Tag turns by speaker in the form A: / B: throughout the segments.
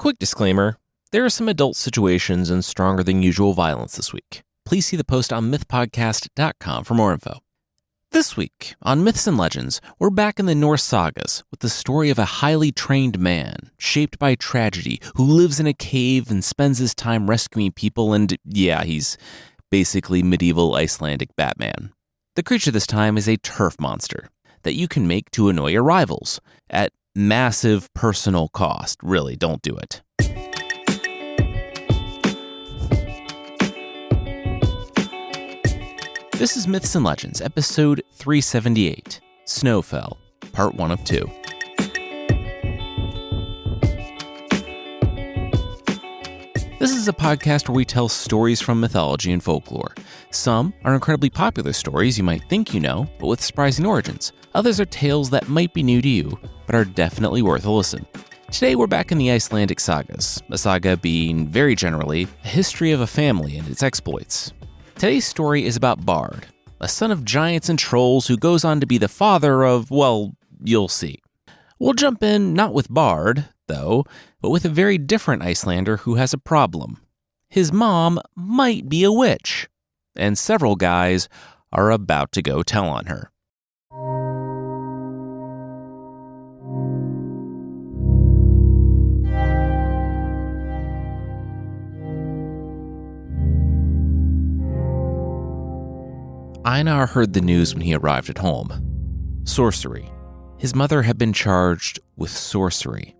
A: Quick disclaimer, there are some adult situations and stronger than usual violence this week. Please see the post on mythpodcast.com for more info. This week, on Myths and Legends, we're back in the Norse Sagas with the story of a highly trained man, shaped by tragedy, who lives in a cave and spends his time rescuing people and, he's basically medieval Icelandic Batman. The creature this time is a turf monster that you can make to annoy your rivals at massive personal cost. Really, don't do it. This is Myths and Legends, episode 378, Snowfell, part 1 of 2. This is a podcast where we tell stories from mythology and folklore. Some are incredibly popular stories you might think you know, but with surprising origins. Others are tales that might be new to you, but are definitely worth a listen. Today we're back in the Icelandic Sagas, a saga being, very generally, a history of a family and its exploits. Today's story is about Bard, a son of giants and trolls who goes on to be the father of, well, you'll see. We'll jump in not with Bard, though, but with a very different Icelander who has a problem. His mom might be a witch, and several guys are about to go tell on her. Einar heard the news when he arrived at home. Sorcery. His mother had been charged with sorcery.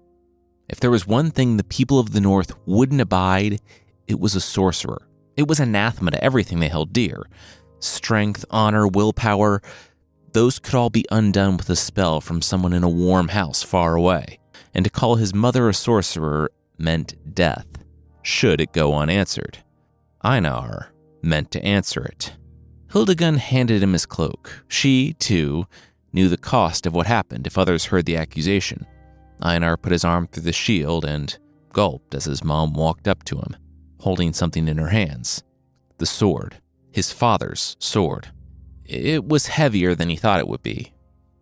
A: If there was one thing the people of the North wouldn't abide, it was a sorcerer. It was anathema to everything they held dear. Strength, honor, willpower, those could all be undone with a spell from someone in a warm house far away. And to call his mother a sorcerer meant death, should it go unanswered. Einar meant to answer it. Hildegun handed him his cloak. She, too, knew the cost of what happened if others heard the accusation. Einar put his arm through the shield and gulped as his mom walked up to him, holding something in her hands. The sword. His father's sword. It was heavier than he thought it would be,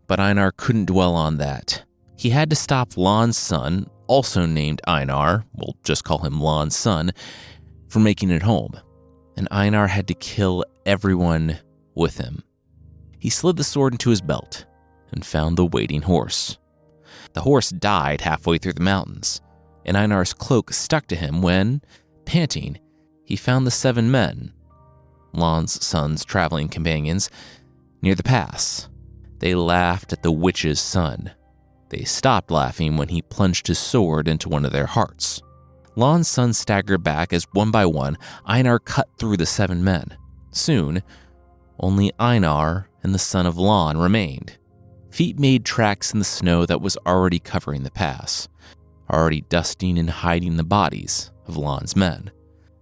A: but Einar couldn't dwell on that. He had to stop Lon's son, also named Einar, we'll just call him Lon's son, from making it home. And Einar had to kill everyone with him. He slid the sword into his belt and found the waiting horse. The horse died halfway through the mountains, and Einar's cloak stuck to him when, panting, he found the 7 men, Lon's son's traveling companions, near the pass. They laughed at the witch's son. They stopped laughing when he plunged his sword into one of their hearts. Lon's son staggered back as one by one, Einar cut through the 7 men. Soon, only Einar and the son of Lon remained. Feet made tracks in the snow that was already covering the pass, already dusting and hiding the bodies of Lon's men.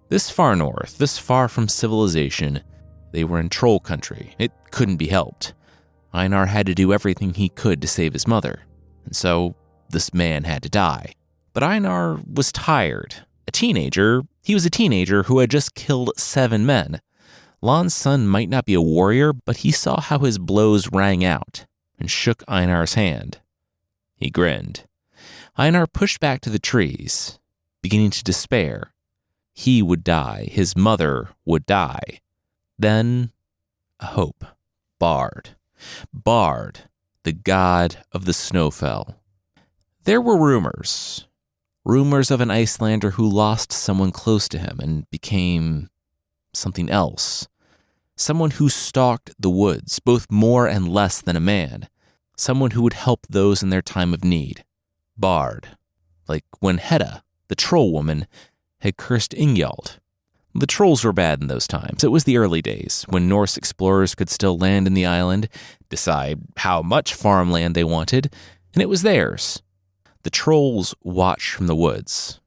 A: This far north, this far from civilization, they were in troll country. It couldn't be helped. Einar had to do everything he could to save his mother, and so this man had to die. But Einar was tired. He was a teenager who had just killed 7 men. Lon's son might not be a warrior, but he saw how his blows rang out and shook Einar's hand. He grinned. Einar pushed back to the trees, beginning to despair. He would die. His mother would die. Then, a hope. Bard. Bard, the god of the Snowfell. There were rumors of an Icelander who lost someone close to him and became something else. Someone who stalked the woods, both more and less than a man. Someone who would help those in their time of need. Bard. Like when Hedda, the troll woman, had cursed Ingjald. The trolls were bad in those times. It was the early days, when Norse explorers could still land in the island, decide how much farmland they wanted, and it was theirs. The trolls watched from the woods,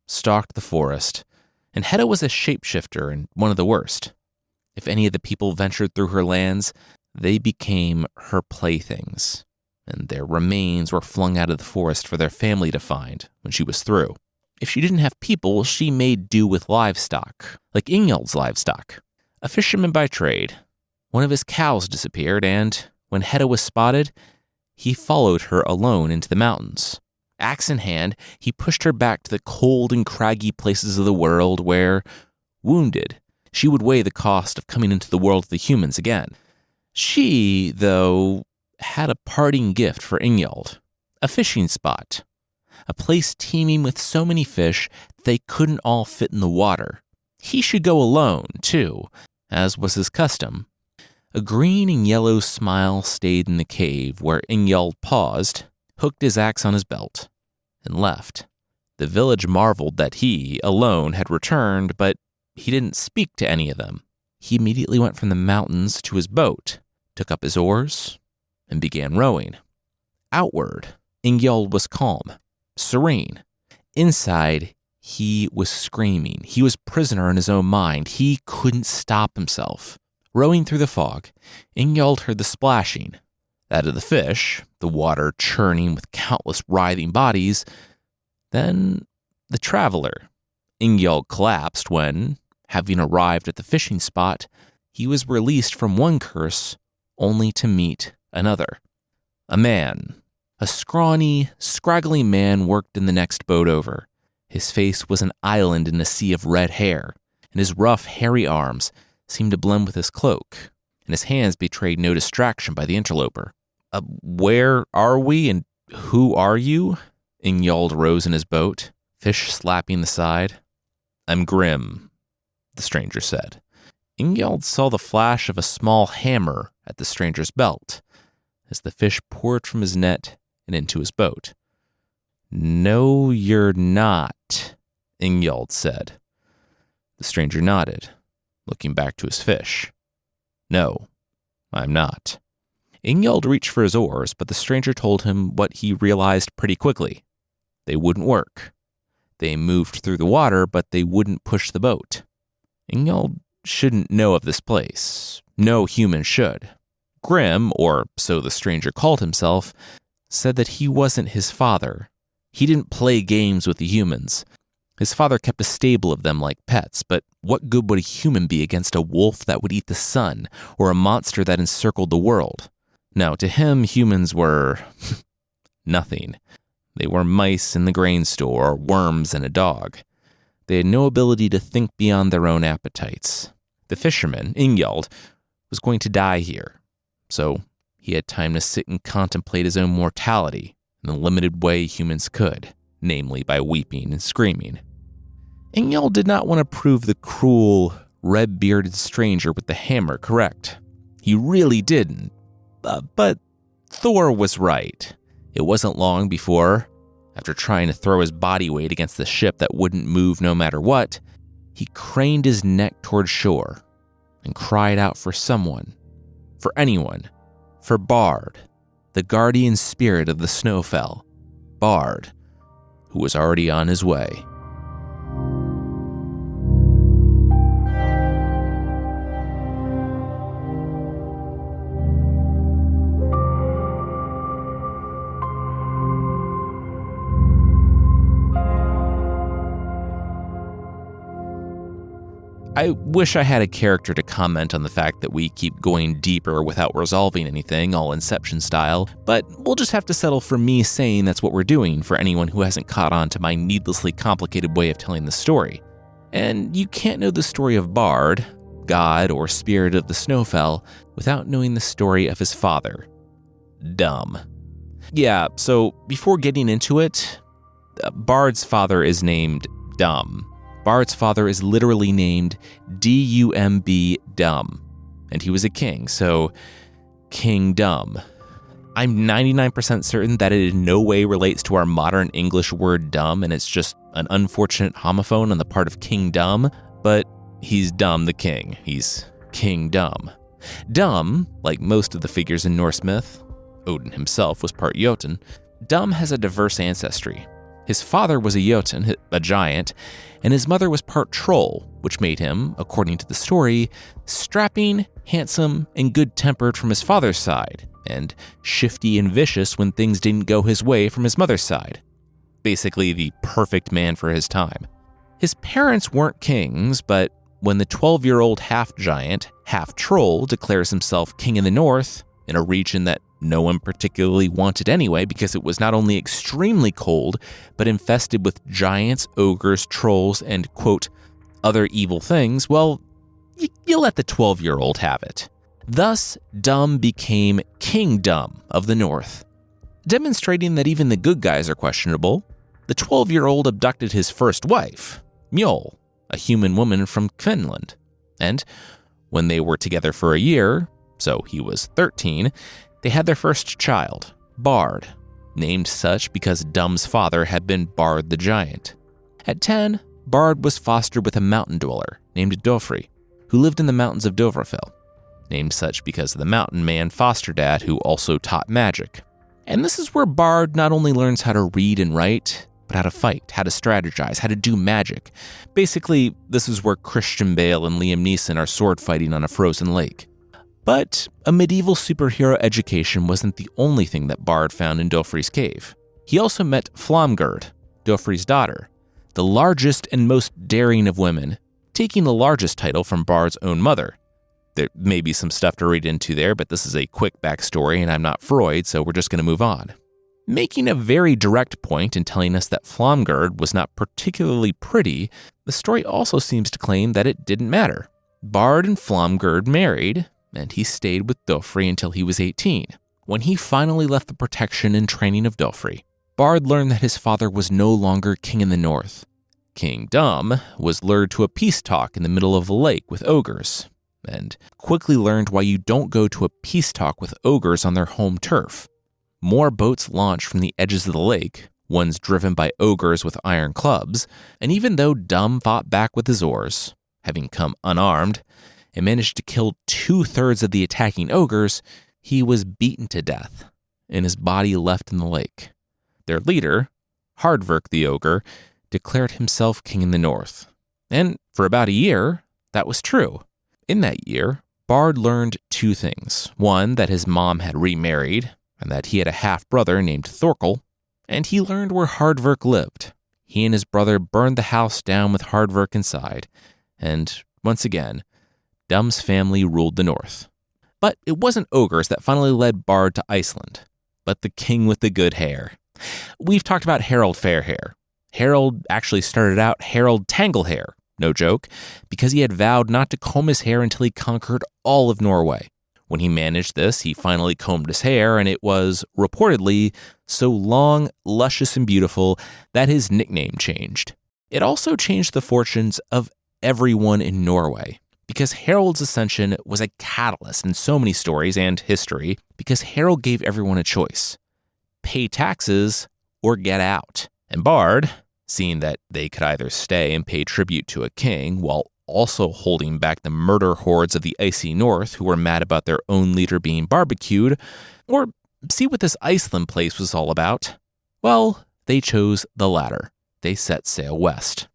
A: stalked the forest, and Hedda was a shapeshifter and one of the worst. If any of the people ventured through her lands, they became her playthings, and their remains were flung out of the forest for their family to find when she was through. If she didn't have people, she made do with livestock, like Ingjald's livestock. A fisherman by trade, one of his cows disappeared, and when Hedda was spotted, he followed her alone into the mountains. Axe in hand, he pushed her back to the cold and craggy places of the world where, wounded, she would weigh the cost of coming into the world of the humans again. She, though, had a parting gift for Ingjold, a fishing spot, a place teeming with so many fish they couldn't all fit in the water. He should go alone, too, as was his custom. A green and yellow smile stayed in the cave where Ingjold paused, hooked his axe on his belt, and left. The village marveled that he, alone, had returned, but he didn't speak to any of them. He immediately went from the mountains to his boat, took up his oars, and began rowing. Outward, Ingjold was calm, serene. Inside, he was screaming. He was prisoner in his own mind. He couldn't stop himself. Rowing through the fog, Ingjold heard the splashing, that of the fish, the water churning with countless writhing bodies. Then the traveler. Ingjold collapsed when, having arrived at the fishing spot, he was released from one curse only to meet another. A man, a scrawny, scraggly man worked in the next boat over. His face was an island in a sea of red hair, and his rough, hairy arms seemed to blend with his cloak, and his hands betrayed no distraction by the interloper. Where are we, and who are you? Ingjold rose in his boat, fish slapping the side. I'm Grim, the stranger said. Ingjold saw the flash of a small hammer at the stranger's belt, as the fish poured from his net and into his boat. No, you're not, Ingjold said. The stranger nodded, looking back to his fish. No, I'm not. Ingjold reached for his oars, but the stranger told him what he realized pretty quickly. They wouldn't work. They moved through the water, but they wouldn't push the boat. Ingjold shouldn't know of this place. No human should. Grim, or so the stranger called himself, said that he wasn't his father. He didn't play games with the humans. His father kept a stable of them like pets, but what good would a human be against a wolf that would eat the sun, or a monster that encircled the world? No, to him, humans were nothing. They were mice in the grain store or worms in a dog. They had no ability to think beyond their own appetites. The fisherman, Ingjold, was going to die here, so he had time to sit and contemplate his own mortality in the limited way humans could, namely by weeping and screaming. Ingjold did not want to prove the cruel, red-bearded stranger with the hammer correct. He really didn't. But Thor was right. It wasn't long before, after trying to throw his body weight against the ship that wouldn't move no matter what, he craned his neck toward shore and cried out for someone, for anyone, for Bard, the guardian spirit of the Snowfell, Bard, who was already on his way. I wish I had a character to comment on the fact that we keep going deeper without resolving anything, all Inception style, but we'll just have to settle for me saying that's what we're doing for anyone who hasn't caught on to my needlessly complicated way of telling the story. And you can't know the story of Bard, god or spirit of the Snowfell, without knowing the story of his father. Dumb. Yeah, so before getting into it, Bard's father is named Dumb. Bard's father is literally named D-U-M-B Dumb, and he was a king, so King Dumb. I'm 99% certain that it in no way relates to our modern English word dumb, and it's just an unfortunate homophone on the part of King Dumb, but he's Dumb the king. He's King Dumb. Dumb, like most of the figures in Norse myth, Odin himself was part Jotun, Dumb has a diverse ancestry. His father was a Jotun, a giant, and his mother was part troll, which made him, according to the story, strapping, handsome, and good-tempered from his father's side, and shifty and vicious when things didn't go his way from his mother's side. Basically the perfect man for his time. His parents weren't kings, but when the 12-year-old half-giant, half-troll declares himself king in the north, in a region that no one particularly wanted anyway because it was not only extremely cold, but infested with giants, ogres, trolls, and, quote, other evil things, well, you let the 12-year-old have it. Thus, Dum became King Dum of the North. Demonstrating that even the good guys are questionable, the 12-year-old abducted his first wife, Mjol, a human woman from Finland. And when they were together for a year, so he was 13, they had their first child, Bard, named such because Dum's father had been Bard the Giant. At 10, Bard was fostered with a mountain dweller named Dofri, who lived in the mountains of Dovrefell, named such because of the mountain man foster dad who also taught magic. And this is where Bard not only learns how to read and write, but how to fight, how to strategize, how to do magic. Basically, this is where Christian Bale and Liam Neeson are sword fighting on a frozen lake. But a medieval superhero education wasn't the only thing that Bard found in Dofri's cave. He also met Flamgerd, Dofri's daughter, the largest and most daring of women, taking the largest title from Bard's own mother. There may be some stuff to read into there, but this is a quick backstory and I'm not Freud, so we're just going to move on. Making a very direct point in telling us that Flamgerd was not particularly pretty, the story also seems to claim that it didn't matter. Bard and Flamgerd married, and he stayed with Dofri until he was 18. When he finally left the protection and training of Dofri, Bard learned that his father was no longer king in the north. King Dum was lured to a peace talk in the middle of a lake with ogres, and quickly learned why you don't go to a peace talk with ogres on their home turf. More boats launched from the edges of the lake, ones driven by ogres with iron clubs, and even though Dum fought back with his oars, having come unarmed, and managed to kill 2/3 of the attacking ogres, he was beaten to death, and his body left in the lake. Their leader, Hardverk the ogre, declared himself king in the north. And for about a year, that was true. In that year, Bard learned 2 things. One, that his mom had remarried, and that he had a half-brother named Thorkel, and he learned where Hardverk lived. He and his brother burned the house down with Hardverk inside, and once again, Dum's family ruled the north. But it wasn't ogres that finally led Bard to Iceland, but the king with the good hair. We've talked about Harold Fairhair. Harold actually started out Harold Tanglehair, no joke, because he had vowed not to comb his hair until he conquered all of Norway. When he managed this, he finally combed his hair, and it was, reportedly, so long, luscious, and beautiful that his nickname changed. It also changed the fortunes of everyone in Norway, because Harold's ascension was a catalyst in so many stories and history, because Harold gave everyone a choice: pay taxes or get out. And Bard, seeing that they could either stay and pay tribute to a king while also holding back the murder hordes of the icy north who were mad about their own leader being barbecued, or see what this Iceland place was all about, well, they chose the latter. They set sail west.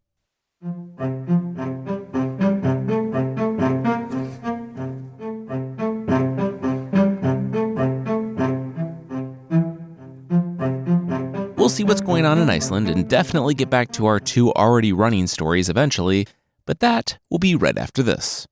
A: We'll see what's going on in Iceland and definitely get back to our 2 already running stories eventually, but that will be right after this.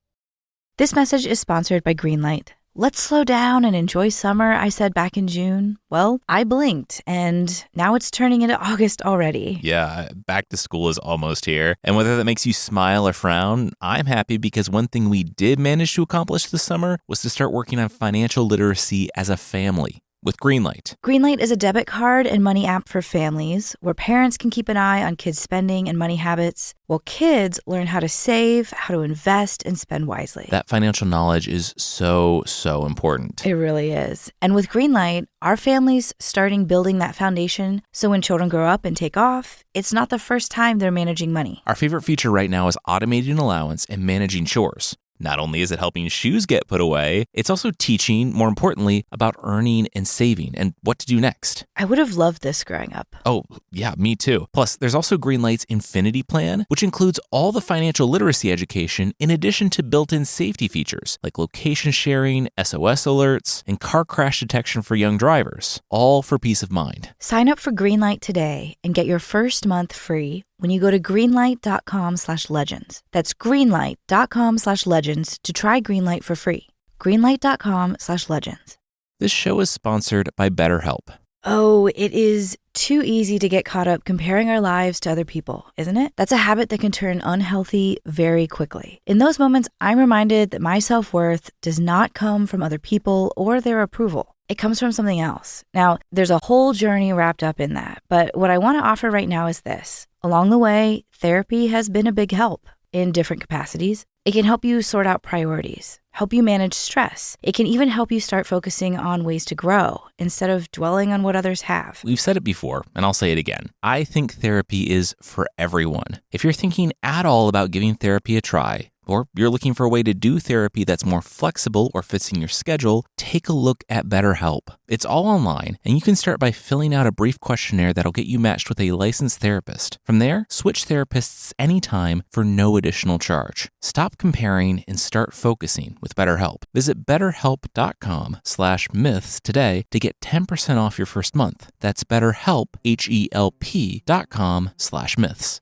B: This message is sponsored by Greenlight. Let's slow down and enjoy summer, I said back in June. Well, I blinked, and now it's turning into August already.
A: Yeah, back to school is almost here. And whether that makes you smile or frown, I'm happy because one thing we did manage to accomplish this summer was to start working on financial literacy as a family with Greenlight.
B: Greenlight is a debit card and money app for families where parents can keep an eye on kids' spending and money habits, while kids learn how to save, how to invest, and spend wisely.
A: That financial knowledge is so important.
B: It really is. And with Greenlight, our family's starting building that foundation so when children grow up and take off, it's not the first time they're managing money.
A: Our favorite feature right now is automating allowance and managing chores. Not only is it helping shoes get put away, it's also teaching, more importantly, about earning and saving and what to do next.
B: I would have loved this growing up.
A: Oh, yeah, me too. Plus, there's also Greenlight's Infinity Plan, which includes all the financial literacy education in addition to built-in safety features like location sharing, SOS alerts, and car crash detection for young drivers, all for peace of mind.
B: Sign up for Greenlight today and get your first month free when you go to greenlight.com/legends. That's greenlight.com/legends to try Greenlight for free. Greenlight.com/legends.
A: This show is sponsored by BetterHelp.
B: Oh, it is too easy to get caught up comparing our lives to other people, isn't it? That's a habit that can turn unhealthy very quickly. In those moments, I'm reminded that my self-worth does not come from other people or their approval. It comes from something else. Now, there's a whole journey wrapped up in that, but what I want to offer right now is this. Along the way, therapy has been a big help in different capacities. It can help you sort out priorities, help you manage stress. It can even help you start focusing on ways to grow instead of dwelling on what others have.
A: We've said it before, and I'll say it again. I think therapy is for everyone. If you're thinking at all about giving therapy a try, or you're looking for a way to do therapy that's more flexible or fits in your schedule, take a look at BetterHelp. It's all online, and you can start by filling out a brief questionnaire that'll get you matched with a licensed therapist. From there, switch therapists anytime for no additional charge. Stop comparing and start focusing with BetterHelp. Visit betterhelp.com/myths today to get 10% off your first month. That's BetterHelp, HELP.com/myths.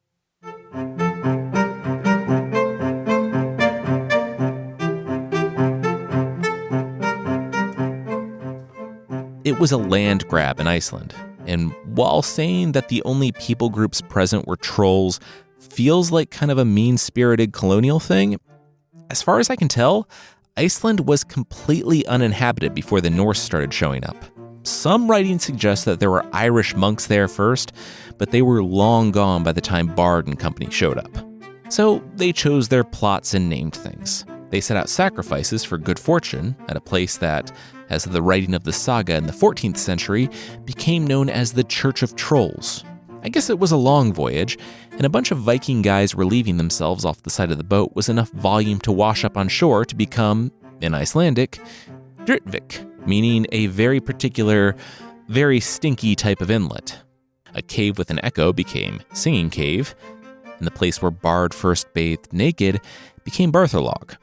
A: It was a land grab in Iceland, and while saying that the only people groups present were trolls feels like kind of a mean-spirited colonial thing, as far as I can tell, Iceland was completely uninhabited before the Norse started showing up. Some writing suggests that there were Irish monks there first, but they were long gone by the time Bard and company showed up. So they chose their plots and named things. They set out sacrifices for good fortune at a place that, as of the writing of the saga in the 14th century, became known as the Church of Trolls. I guess it was a long voyage, and a bunch of Viking guys relieving themselves off the side of the boat was enough volume to wash up on shore to become, in Icelandic, Drittvik, meaning a very particular, very stinky type of inlet. A cave with an echo became Singing Cave, and the place where Bard first bathed naked became Bartholog.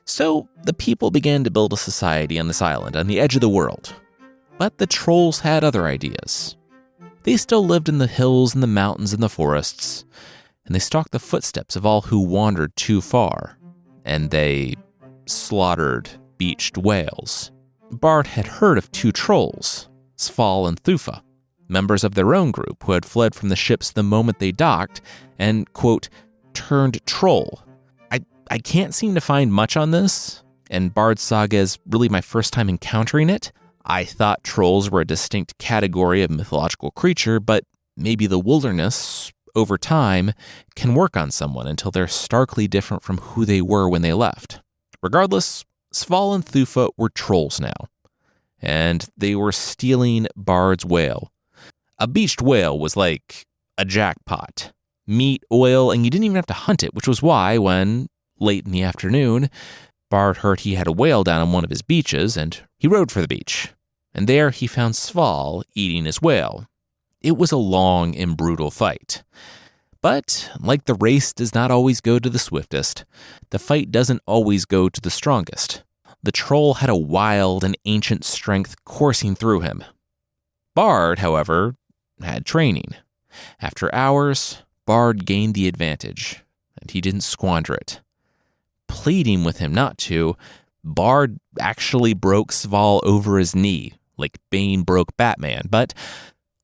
A: So the people began to build a society on this island on the edge of the world. But the trolls had other ideas. They still lived in the hills and the mountains and the forests, and they stalked the footsteps of all who wandered too far, and they slaughtered beached whales. Bard had heard of two trolls, Sval and Thufa, members of their own group who had fled from the ships the moment they docked and, quote, turned troll. I can't seem to find much on this, and Bard's Saga is really my first time encountering it. I thought trolls were a distinct category of mythological creature, but maybe the wilderness, over time, can work on someone until they're starkly different from who they were when they left. Regardless, Sval and Thufa were trolls now, and they were stealing Bard's whale. A beached whale was like a jackpot. Meat, oil, and you didn't even have to hunt it, which was why when, late in the afternoon, Bard heard he had a whale down on one of his beaches, and he rode for the beach. And there he found Sval eating his whale. It was a long and brutal fight. But, like the race does not always go to the swiftest, the fight doesn't always go to the strongest. The troll had a wild and ancient strength coursing through him. Bard, however, had training. After hours, Bard gained the advantage, and he didn't squander it. Pleading with him not to, Bard actually broke Sval over his knee, like Bane broke Batman, but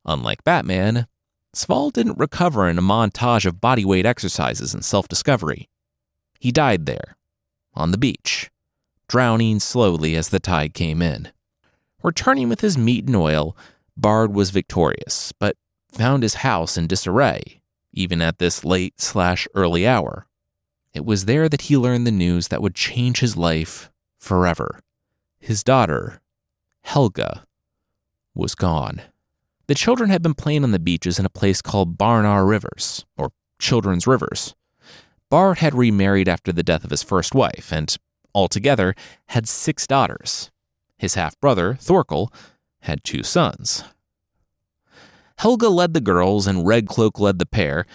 A: unlike Batman, Sval didn't recover in a montage of bodyweight exercises and self-discovery. He died there, on the beach, drowning slowly as the tide came in. Returning with his meat and oil, Bard was victorious, but found his house in disarray, even at this late/early hour. It was there that he learned the news that would change his life forever. His daughter, Helga, was gone. The children had been playing on the beaches in a place called Barnar Rivers, or Children's Rivers. Bard had remarried after the death of his first wife, and altogether had 6 daughters. His half-brother, Thorkel, had 2 sons. Helga led the girls and Redcloak led the pair,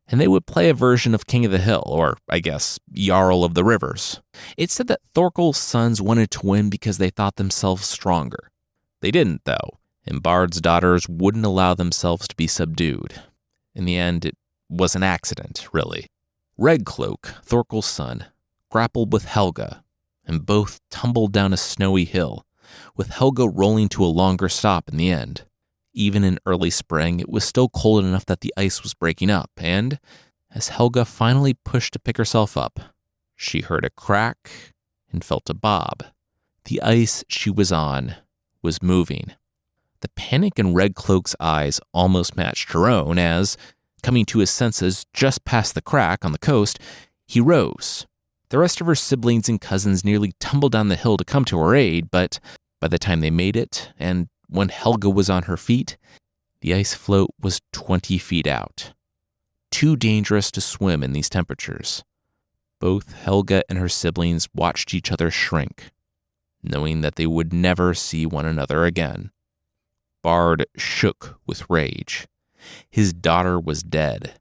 A: and they would play a version of King of the Hill, or, I guess, Jarl of the Rivers. It said that Thorkel's sons wanted to win because they thought themselves stronger. They didn't, though, and Bard's daughters wouldn't allow themselves to be subdued. In the end, it was an accident, really. Redcloak, Thorkel's son, grappled with Helga, and both tumbled down a snowy hill. with Helga rolling to a longer stop in the end. Even in early spring, it was still cold enough that the ice was breaking up, and as Helga finally pushed to pick herself up, she heard a crack and felt a bob. The ice she was on was moving. The panic in Red Cloak's eyes almost matched her own as, coming to his senses just past the crack on the coast, he rose. The rest of her siblings and cousins nearly tumbled down the hill to come to her aid, but by the time they made it, and when Helga was on her feet, the ice float was 20 feet out. Too dangerous to swim in these temperatures. Both Helga and her siblings watched each other shrink, knowing that they would never see one another again. Bard shook with rage. His daughter was dead.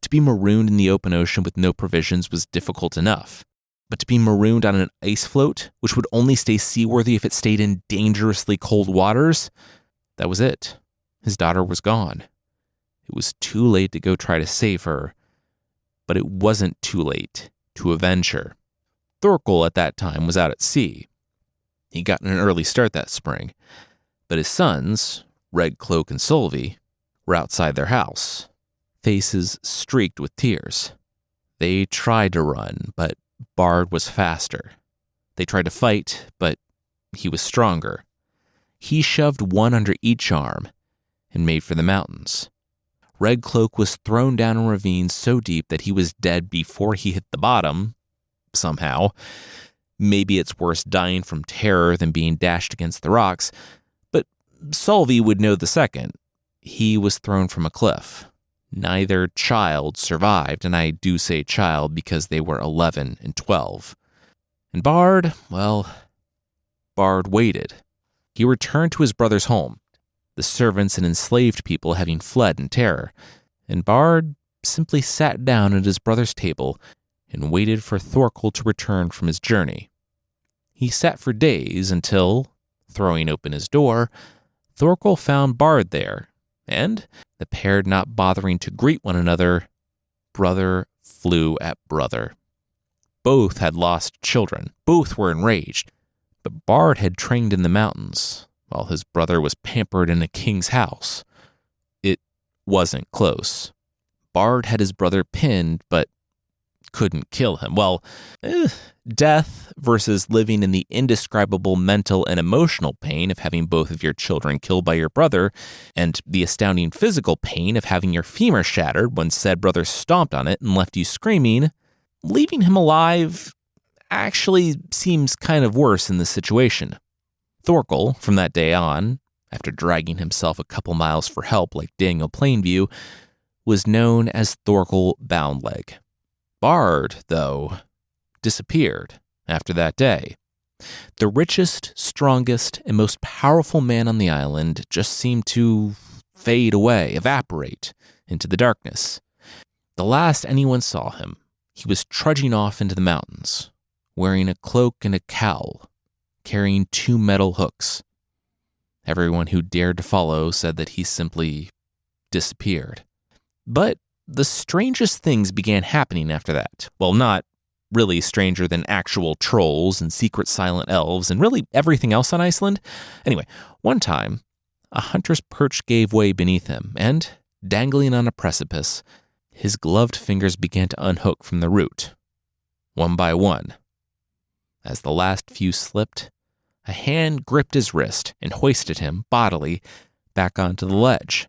A: To be marooned in the open ocean with no provisions was difficult enough. But to be marooned on an ice float, which would only stay seaworthy if it stayed in dangerously cold waters, that was it. His daughter was gone. It was too late to go try to save her, but it wasn't too late to avenge her. Thorkel at that time was out at sea. He'd gotten an early start that spring, but his sons, Red Cloak and Solvi, were outside their house, faces streaked with tears. They tried to run, but Bard was faster. They tried to fight, but he was stronger. He shoved one under each arm and made for the mountains. Red Cloak was thrown down a ravine so deep that he was dead before he hit the bottom, somehow. Maybe it's worse dying from terror than being dashed against the rocks, but Solvi would know the second. He was thrown from a cliff. Neither child survived, and I do say child because they were 11 and 12. And Bard, well, Bard waited. He returned to his brother's home, the servants and enslaved people having fled in terror, and Bard simply sat down at his brother's table and waited for Thorkel to return from his journey. He sat for days until, throwing open his door, Thorkel found Bard there, and, the pair not bothering to greet one another, brother flew at brother. Both had lost children. Both were enraged. But Bard had trained in the mountains, while his brother was pampered in a king's house. It wasn't close. Bard had his brother pinned, but couldn't kill him. Well, death versus living in the indescribable mental and emotional pain of having both of your children killed by your brother, and the astounding physical pain of having your femur shattered when said brother stomped on it and left you screaming, leaving him alive actually seems kind of worse in this situation. Thorkel, from that day on, after dragging himself a couple miles for help like Daniel Plainview, was known as Thorkel Boundleg. Bard, though, disappeared after that day. The richest, strongest, and most powerful man on the island just seemed to fade away, evaporate into the darkness. The last anyone saw him, he was trudging off into the mountains, wearing a cloak and a cowl, carrying 2 metal hooks. Everyone who dared to follow said that he simply disappeared. But the strangest things began happening after that. Well, not really stranger than actual trolls and secret silent elves and really everything else on Iceland. Anyway, one time, a hunter's perch gave way beneath him, and, dangling on a precipice, his gloved fingers began to unhook from the root, one by one. As the last few slipped, a hand gripped his wrist and hoisted him, bodily, back onto the ledge.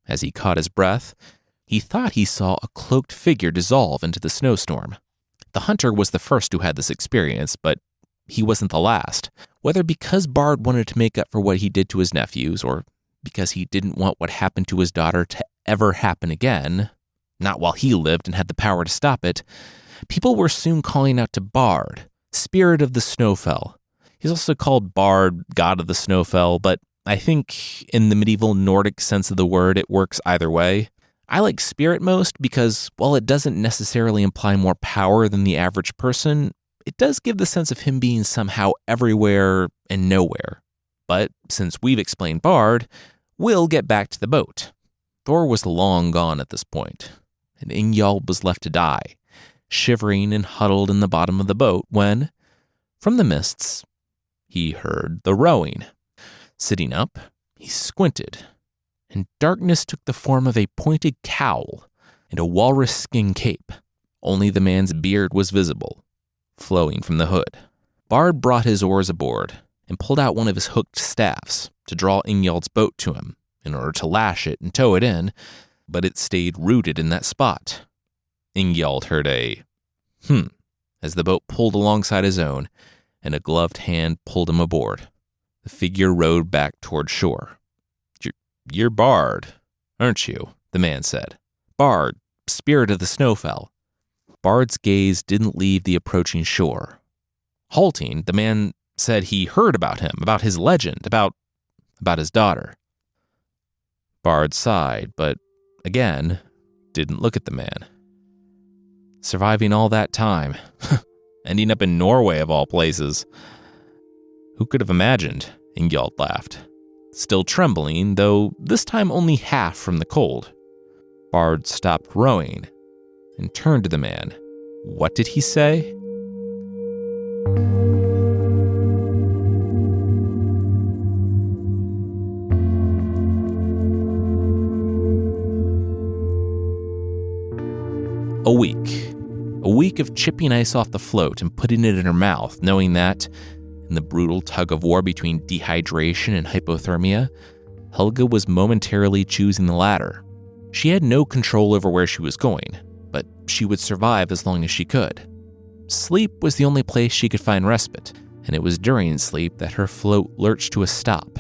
A: As he caught his breath, he thought he saw a cloaked figure dissolve into the snowstorm. The hunter was the first who had this experience, but he wasn't the last. Whether because Bard wanted to make up for what he did to his nephews, or because he didn't want what happened to his daughter to ever happen again, not while he lived and had the power to stop it, people were soon calling out to Bard, spirit of the Snowfell. He's also called Bard, god of the Snowfell, but I think in the medieval Nordic sense of the word, it works either way. I like spirit most because, while it doesn't necessarily imply more power than the average person, it does give the sense of him being somehow everywhere and nowhere. But since we've explained Bard, we'll get back to the boat. Thor was long gone at this point, and Ingjald was left to die, shivering and huddled in the bottom of the boat when, from the mists, he heard the rowing. Sitting up, he squinted, and darkness took the form of a pointed cowl and a walrus skin cape. Only the man's beard was visible, flowing from the hood. Bard brought his oars aboard and pulled out one of his hooked staffs to draw Ingjald's boat to him in order to lash it and tow it in, but it stayed rooted in that spot. Ingjald heard a as the boat pulled alongside his own, and a gloved hand pulled him aboard. The figure rowed back toward shore. You're Bard, aren't you? The man said. Bard, spirit of the Snowfell. Bard's gaze didn't leave the approaching shore. Halting, the man said he heard about him, about his legend, about his daughter. Bard sighed, but again, didn't look at the man. Surviving all that time, ending up in Norway of all places. Who could have imagined? Ingjald laughed, still trembling, though this time only half from the cold. Bard stopped rowing and turned to the man. What did he say? A week of chipping ice off the float and putting it in her mouth, knowing that, in the brutal tug-of-war between dehydration and hypothermia, Helga was momentarily choosing the latter. She had no control over where she was going, but she would survive as long as she could. Sleep was the only place she could find respite, and it was during sleep that her float lurched to a stop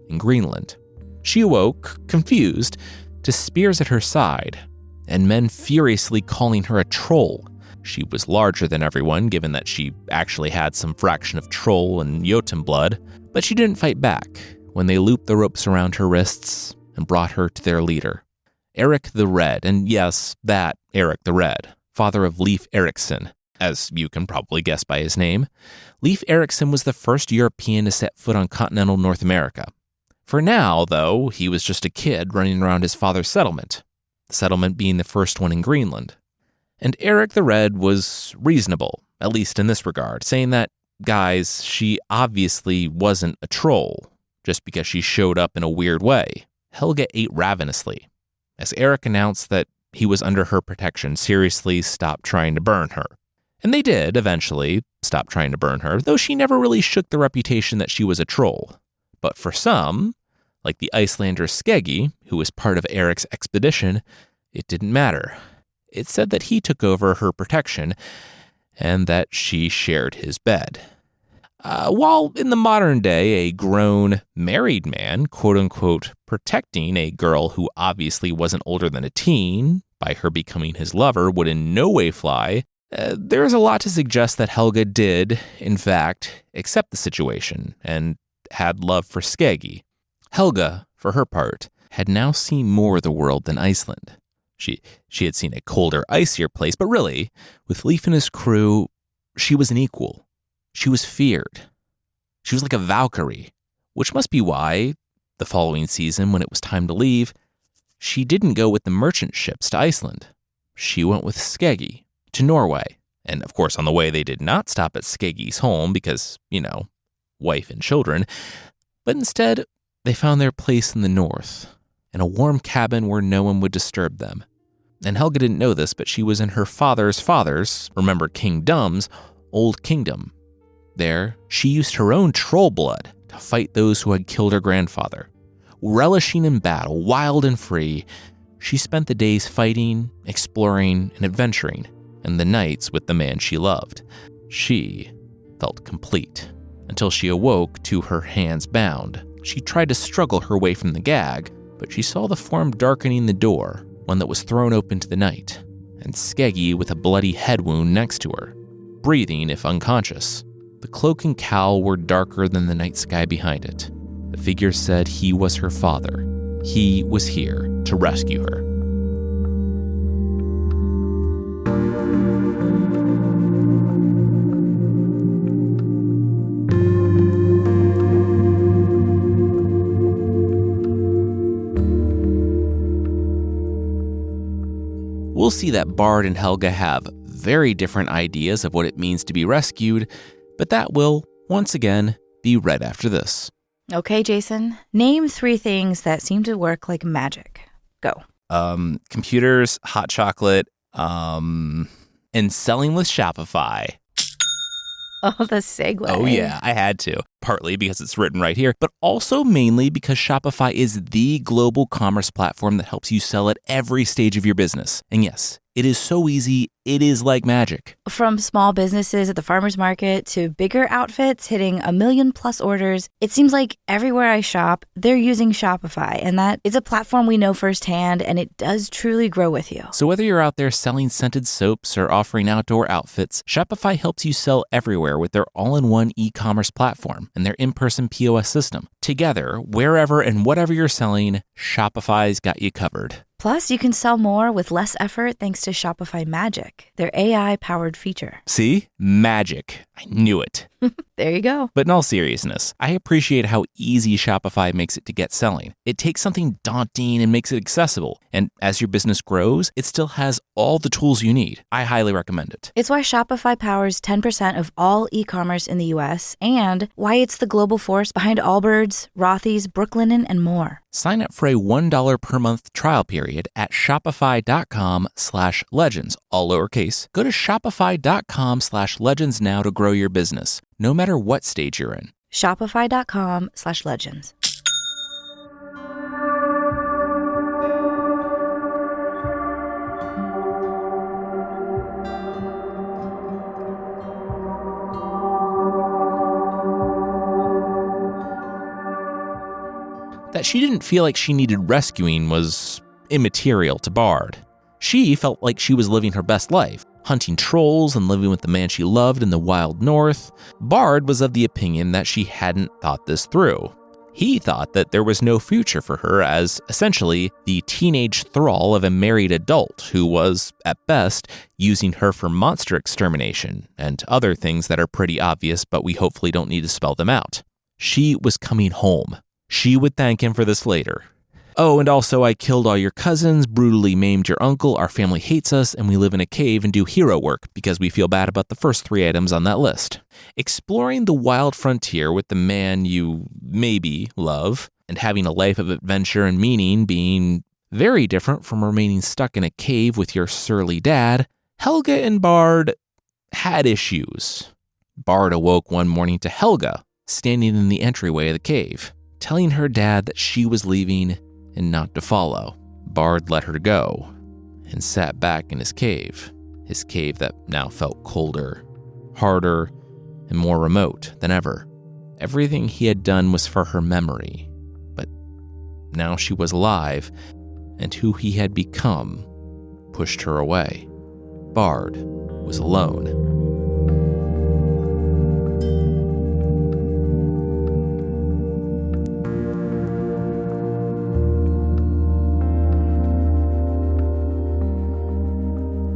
A: in Greenland. She awoke, confused, to spears at her side, and men furiously calling her a troll. She was larger than everyone, given that she actually had some fraction of troll and Jotun blood, but she didn't fight back when they looped the ropes around her wrists and brought her to their leader, Eric the Red, and yes, that Eric the Red, father of Leif Erikson, as you can probably guess by his name. Leif Erikson was the first European to set foot on continental North America. For now, though, he was just a kid running around his father's settlement, the settlement being the first one in Greenland. And Eric the Red was reasonable, at least in this regard, saying that, guys, she obviously wasn't a troll, just because she showed up in a weird way. Helga ate ravenously, as Eric announced that he was under her protection, seriously stopped trying to burn her. And they did, eventually, stop trying to burn her, though she never really shook the reputation that she was a troll. But for some, like the Icelander Skeggi, who was part of Eric's expedition, it didn't matter. It said that he took over her protection and that she shared his bed. While in the modern day, a grown, married man, quote-unquote, protecting a girl who obviously wasn't older than a teen by her becoming his lover would in no way fly, there is a lot to suggest that Helga did, in fact, accept the situation and had love for Skeggi. Helga, for her part, had now seen more of the world than Iceland. She had seen a colder, icier place, but really, with Leif and his crew, she was an equal. She was feared. She was like a Valkyrie, which must be why, the following season when it was time to leave, she didn't go with the merchant ships to Iceland. She went with Skeggi to Norway. And of course, on the way, they did not stop at Skeggi's home because, wife and children, but instead, they found their place in the north, in a warm cabin where no one would disturb them. And Helga didn't know this, but she was in her father's, remember King Dum's, old kingdom. There, she used her own troll blood to fight those who had killed her grandfather. Relishing in battle, wild and free, she spent the days fighting, exploring, and adventuring, and the nights with the man she loved. She felt complete, until she awoke to her hands bound. She tried to struggle her way from the gag, but she saw the form darkening the door, one that was thrown open to the night, and Skeggi with a bloody head wound next to her, breathing if unconscious. The cloak and cowl were darker than the night sky behind it. The figure said he was her father. He was here to rescue her. We'll see that Bard and Helga have very different ideas of what it means to be rescued, but that will, once again, be right after this.
B: Okay, Jason, name 3 things that seem to work like magic. Go.
A: Computers, hot chocolate, and selling with Shopify.
B: Oh, the segue.
A: Oh yeah, I had to. Partly because it's written right here, but also mainly because Shopify is the global commerce platform that helps you sell at every stage of your business. And yes, it is so easy, it is like magic.
B: From small businesses at the farmer's market to bigger outfits hitting 1 million+ orders, it seems like everywhere I shop, they're using Shopify, and that is a platform we know firsthand, and it does truly grow with you.
A: So whether you're out there selling scented soaps or offering outdoor outfits, Shopify helps you sell everywhere with their all-in-one e-commerce platform and their in-person POS system. Together, wherever and whatever you're selling, Shopify's got you covered.
B: Plus, you can sell more with less effort thanks to Shopify Magic, their AI-powered feature.
A: See? Magic. I knew it.
B: There you go.
A: But in all seriousness, I appreciate how easy Shopify makes it to get selling. It takes something daunting and makes it accessible. And as your business grows, it still has all the tools you need. I highly recommend it.
B: It's why Shopify powers 10% of all e-commerce in the U.S. and why it's the global force behind Allbirds, Rothy's, Brooklinen, and more.
A: Sign up for a $1 per month trial period at shopify.com/legends, all lowercase. Go to shopify.com/legends now to grow your business, no matter what stage you're in.
B: Shopify.com/legends.
A: That she didn't feel like she needed rescuing was immaterial to Bard. She felt like she was living her best life, hunting trolls and living with the man she loved in the wild north. Bard was of the opinion that she hadn't thought this through. He thought that there was no future for her as, essentially, the teenage thrall of a married adult who was, at best, using her for monster extermination and other things that are pretty obvious, but we hopefully don't need to spell them out. She was coming home. She would thank him for this later. Oh, and also I killed all your cousins, brutally maimed your uncle, our family hates us, and we live in a cave and do hero work because we feel bad about the first 3 items on that list. Exploring the wild frontier with the man you maybe love, and having a life of adventure and meaning being very different from remaining stuck in a cave with your surly dad, Helga and Bard had issues. Bard awoke one morning to Helga standing in the entryway of the cave, telling her dad that she was leaving and not to follow. Bard let her go and sat back in his cave that now felt colder, harder, and more remote than ever. Everything he had done was for her memory, but now she was alive, and who he had become pushed her away. Bard was alone.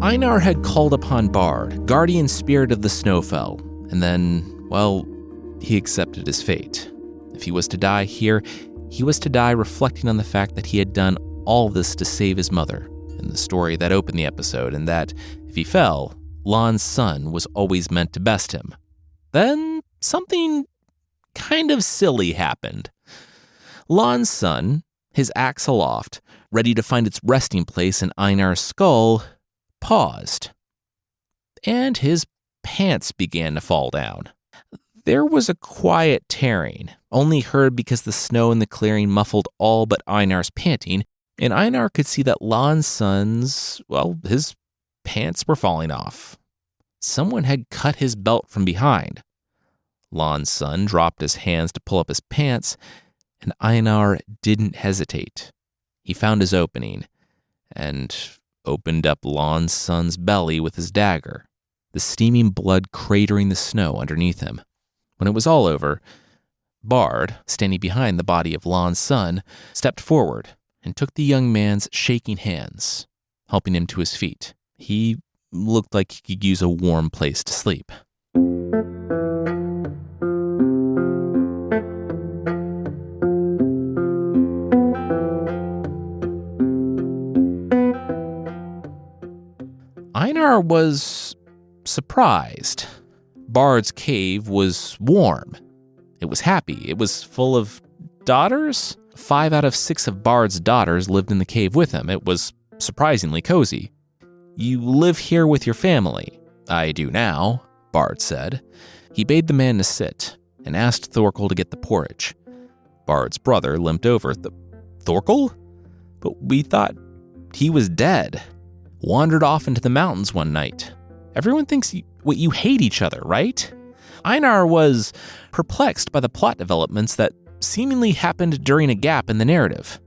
A: Einar had called upon Bard, guardian spirit of the Snowfell, and then, well, he accepted his fate. If he was to die here, he was to die reflecting on the fact that he had done all this to save his mother, and the story that opened the episode, and that, if he fell, Lon's son was always meant to best him. Then, something kind of silly happened. Lon's son, his axe aloft, ready to find its resting place in Einar's skull, paused, and his pants began to fall down. There was a quiet tearing, only heard because the snow in the clearing muffled all but Einar's panting, and Einar could see that Lon's son's, his pants were falling off. Someone had cut his belt from behind. Lon's son dropped his hands to pull up his pants, and Einar didn't hesitate. He found his opening, and opened up Lon's son's belly with his dagger, the steaming blood cratering the snow underneath him. When it was all over, Bard, standing behind the body of Lon's son, stepped forward and took the young man's shaking hands, helping him to his feet. He looked like he could use a warm place to sleep. Einar was surprised. Bard's cave was warm. It was happy. It was full of daughters. 5 out of 6 of Bard's daughters lived in the cave with him. It was surprisingly cozy. "You live here with your family." "I do now," Bard said. He bade the man to sit and asked Thorkel to get the porridge. Bard's brother limped over. "Thorkel? But we thought he was dead. Wandered off into the mountains one night. Everyone thinks you hate each other, right?" Einar was perplexed by the plot developments that seemingly happened during a gap in the narrative.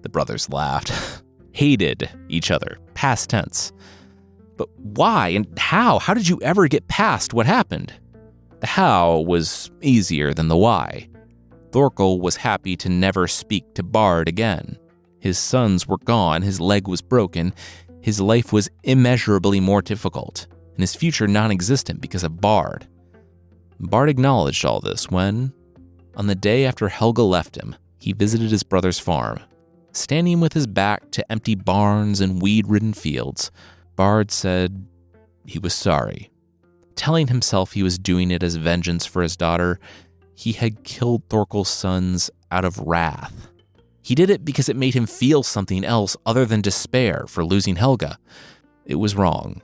A: The brothers laughed. Hated each other, past tense. "But why and how? How did you ever get past what happened?" The how was easier than the why. Thorkel was happy to never speak to Bard again. His sons were gone, his leg was broken, his life was immeasurably more difficult, and his future non-existent because of Bard. Bard acknowledged all this when, on the day after Helga left him, he visited his brother's farm. Standing with his back to empty barns and weed-ridden fields, Bard said he was sorry. Telling himself he was doing it as vengeance for his daughter, he had killed Thorkel's sons out of wrath. He did it because it made him feel something else other than despair for losing Helga. It was wrong.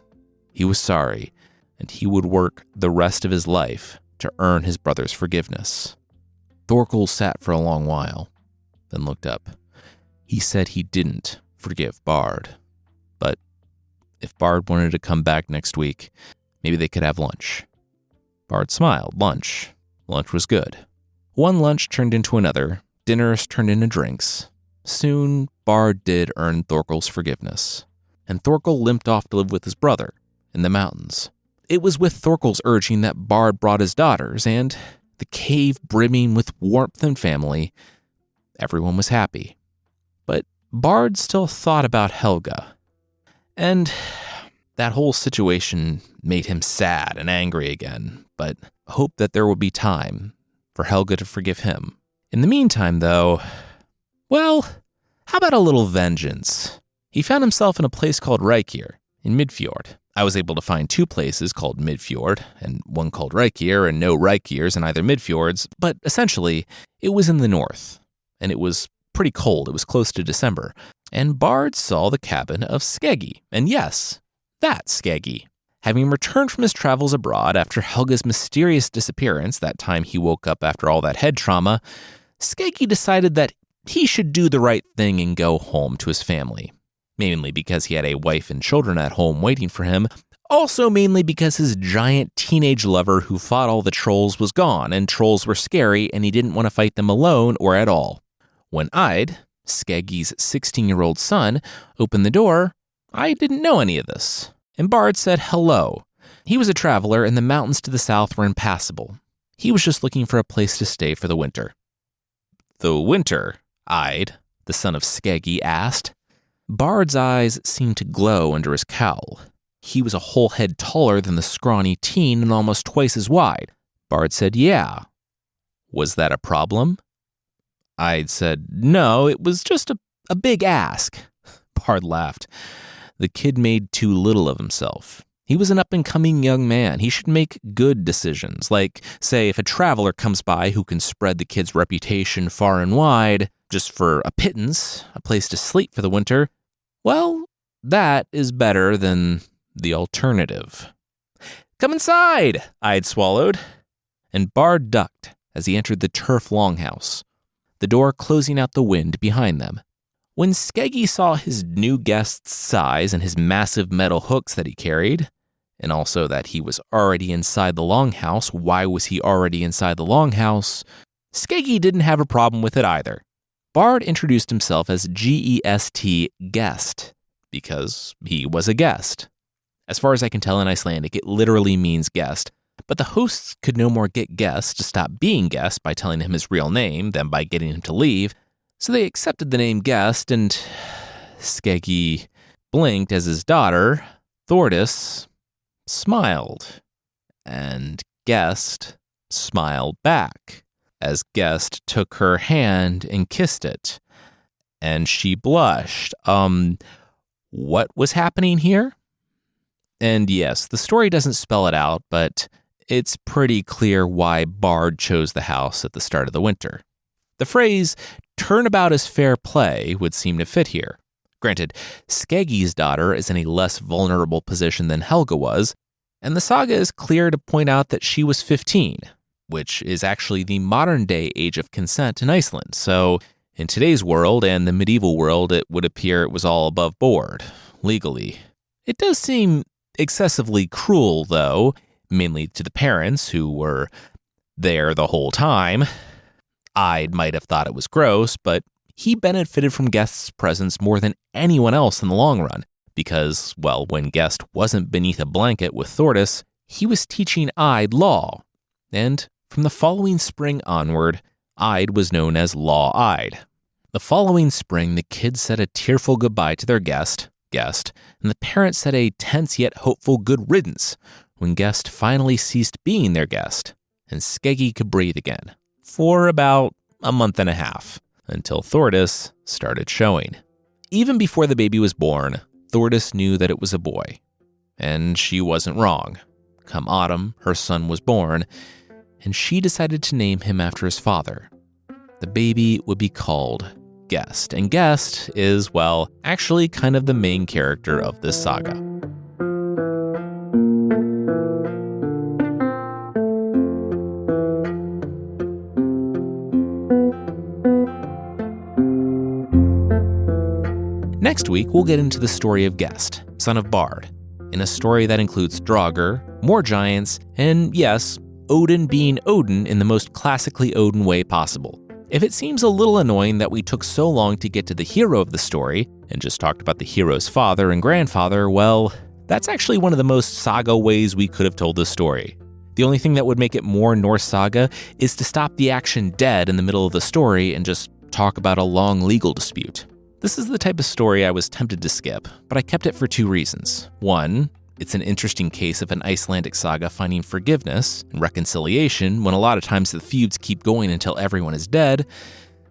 A: He was sorry, and he would work the rest of his life to earn his brother's forgiveness. Thorkel sat for a long while, then looked up. He said he didn't forgive Bard, but if Bard wanted to come back next week, maybe they could have lunch. Bard smiled. Lunch was good. One lunch turned into another. Dinners turned into drinks. Soon, Bard did earn Thorkel's forgiveness, and Thorkel limped off to live with his brother in the mountains. It was with Thorkel's urging that Bard brought his daughters, and the cave brimming with warmth and family, everyone was happy. But Bard still thought about Helga, and that whole situation made him sad and angry again, but hoped that there would be time for Helga to forgive him. In the meantime, though, well, how about a little vengeance? He found himself in a place called Reykir in Midfjord. I was able to find 2 places called Midfjord, and one called Reykir, and no Reykirs in either Midfjords, but essentially, it was in the north, and it was pretty cold. It was close to December, and Bard saw the cabin of Skeggi, and yes, that Skeggi. Having returned from his travels abroad after Helga's mysterious disappearance, that time he woke up after all that head trauma, Skeggi decided that he should do the right thing and go home to his family. Mainly because he had a wife and children at home waiting for him, also mainly because his giant teenage lover who fought all the trolls was gone, and trolls were scary and he didn't want to fight them alone or at all. When Ide, Skeggi's 16-year-old son, opened the door, I didn't know any of this. And Bard said hello. He was a traveler, and the mountains to the south were impassable. He was just looking for a place to stay for the winter. "The winter?" Ide, the son of Skeggi, asked. Bard's eyes seemed to glow under his cowl. He was a whole head taller than the scrawny teen and almost twice as wide. Bard said, "Yeah." "Was that a problem?" Ide said, "No, it was just a big ask." Bard laughed. The kid made too little of himself. He was an up-and-coming young man. He should make good decisions, like, say, if a traveler comes by who can spread the kid's reputation far and wide, just for a pittance, a place to sleep for the winter, well, that is better than the alternative. "Come inside," Ide swallowed. And Bard ducked as he entered the turf longhouse, the door closing out the wind behind them. When Skeggi saw his new guest's size and his massive metal hooks that he carried, and also that he was already inside the longhouse, why was he already inside the longhouse? Skeggi didn't have a problem with it either. Bard introduced himself as Gest, guest, because he was a guest. As far as I can tell in Icelandic, it literally means guest, but the hosts could no more get guest to stop being guest by telling him his real name than by getting him to leave. So they accepted the name Guest, and Skeggi blinked as his daughter, Thordis, smiled. And Guest smiled back as Guest took her hand and kissed it. And she blushed. What was happening here? And yes, the story doesn't spell it out, but it's pretty clear why Bard chose the house at the start of the winter. The phrase, turnabout is fair play, would seem to fit here. Granted, Skeggie's daughter is in a less vulnerable position than Helga was, and the saga is clear to point out that she was 15, which is actually the modern-day age of consent in Iceland. So, in today's world and the medieval world, it would appear it was all above board, legally. It does seem excessively cruel, though, mainly to the parents who were there the whole time. I might have thought it was gross, but he benefited from Guest's presence more than anyone else in the long run, because, well, when Guest wasn't beneath a blanket with Thordis, he was teaching Ide law. And from the following spring onward, Ide was known as Law Ide. The following spring, the kids said a tearful goodbye to their Guest, and the parents said a tense yet hopeful good riddance when Guest finally ceased being their guest, and Skeggi could breathe again, for about a month and a half, until Thordis started showing. Even before the baby was born, Thordis knew that it was a boy, and she wasn't wrong. Come autumn, her son was born, and she decided to name him after his father. The baby would be called Guest, and Guest is, well, actually kind of the main character of this saga. Next week, we'll get into the story of Guest, son of Bard, in a story that includes Draugr, more giants, and yes, Odin being Odin in the most classically Odin way possible. If it seems a little annoying that we took so long to get to the hero of the story, and just talked about the hero's father and grandfather, well, that's actually one of the most saga ways we could have told this story. The only thing that would make it more Norse Saga is to stop the action dead in the middle of the story and just talk about a long legal dispute. This is the type of story I was tempted to skip, but I kept it for two reasons. One, it's an interesting case of an Icelandic saga finding forgiveness and reconciliation when a lot of times the feuds keep going until everyone is dead.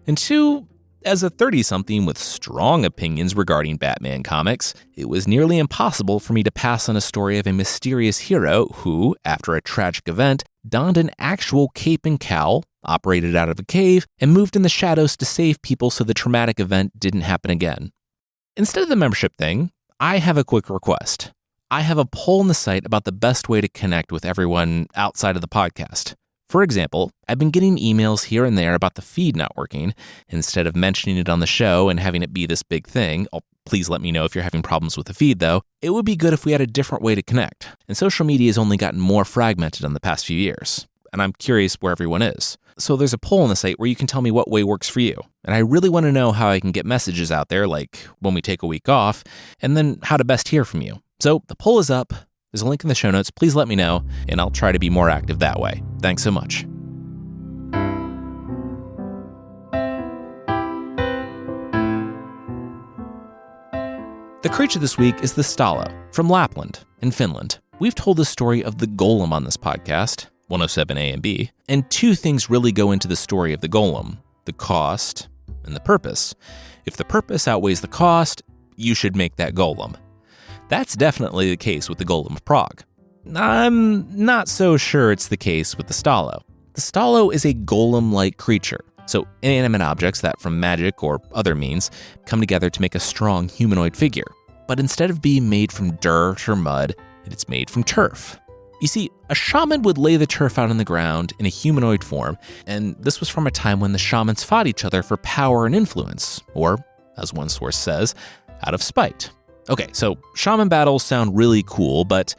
A: And two, as a 30-something with strong opinions regarding Batman comics, it was nearly impossible for me to pass on a story of a mysterious hero who, after a tragic event, donned an actual cape and cowl, operated out of a cave, and moved in the shadows to save people so the traumatic event didn't happen again. Instead of the membership thing, I have a quick request. I have a poll on the site about the best way to connect with everyone outside of the podcast. For example, I've been getting emails here and there about the feed not working. Instead of mentioning it on the show and having it be this big thing, please let me know if you're having problems with the feed though, it would be good if we had a different way to connect. And social media has only gotten more fragmented in the past few years. And I'm curious where everyone is. So there's a poll on the site where you can tell me what way works for you. And I really want to know how I can get messages out there, like when we take a week off, and then how to best hear from you. So the poll is up. There's a link in the show notes. Please let me know, and I'll try to be more active that way. Thanks so much. The creature this week is the Stallo from Lapland in Finland. We've told the story of the golem on this podcast, 107A and B, and two things really go into the story of the golem: the cost and the purpose. If the purpose outweighs the cost, you should make that golem. That's definitely the case with the Golem of Prague. I'm not so sure it's the case with the Stallo. The Stallo is a golem-like creature, so inanimate objects that from magic or other means come together to make a strong humanoid figure. But instead of being made from dirt or mud, it's made from turf. You see, a shaman would lay the turf out on the ground in a humanoid form, and this was from a time when the shamans fought each other for power and influence, or, as one source says, out of spite. Okay, so shaman battles sound really cool, but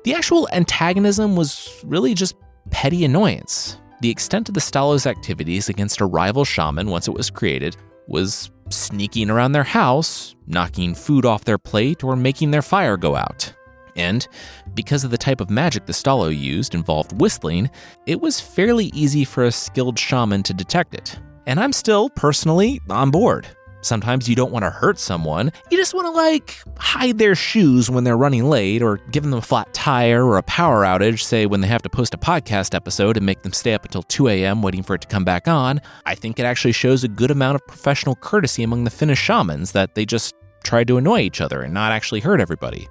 A: the actual antagonism was really just petty annoyance. The extent of the Stallo's activities against a rival shaman once it was created was sneaking around their house, knocking food off their plate, or making their fire go out. And because of the type of magic the Stallo used involved whistling, it was fairly easy for a skilled shaman to detect it. And I'm still, personally, on board. Sometimes you don't want to hurt someone. You just want to, hide their shoes when they're running late, or give them a flat tire or a power outage, say when they have to post a podcast episode and make them stay up until 2 a.m. waiting for it to come back on. I think it actually shows a good amount of professional courtesy among the Finnish shamans that they just tried to annoy each other and not actually hurt everybody.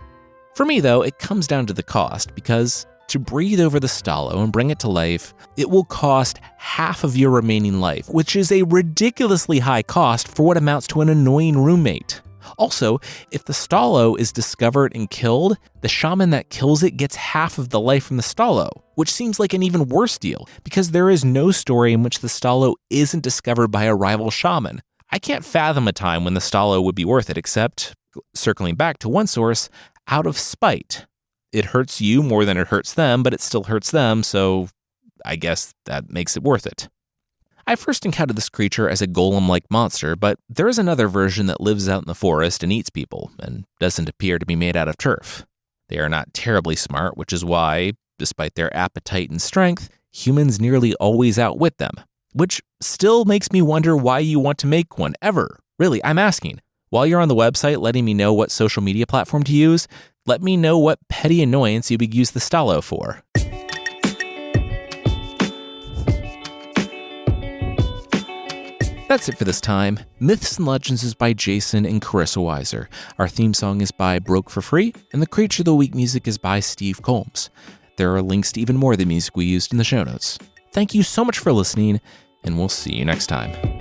A: For me, though, it comes down to the cost, because To breathe over the Stallo and bring it to life, it will cost half of your remaining life, which is a ridiculously high cost for what amounts to an annoying roommate. Also, if the Stallo is discovered and killed, the shaman that kills it gets half of the life from the Stallo, which seems like an even worse deal, because there is no story in which the Stallo isn't discovered by a rival shaman. I can't fathom a time when the Stallo would be worth it, except, circling back to one source, out of spite. It hurts you more than it hurts them, but it still hurts them, so I guess that makes it worth it. I first encountered this creature as a golem-like monster, but there is another version that lives out in the forest and eats people, and doesn't appear to be made out of turf. They are not terribly smart, which is why, despite their appetite and strength, humans nearly always outwit them, which still makes me wonder why you want to make one, ever. Really, I'm asking. While you're on the website letting me know what social media platform to use, let me know what petty annoyance you would use the Stallo for. That's it for this time. Myths and Legends is by Jason and Carissa Weiser. Our theme song is by Broke for Free, and the Creature of the Week music is by Steve Combs. There are links to even more of the music we used in the show notes. Thank you so much for listening, and we'll see you next time.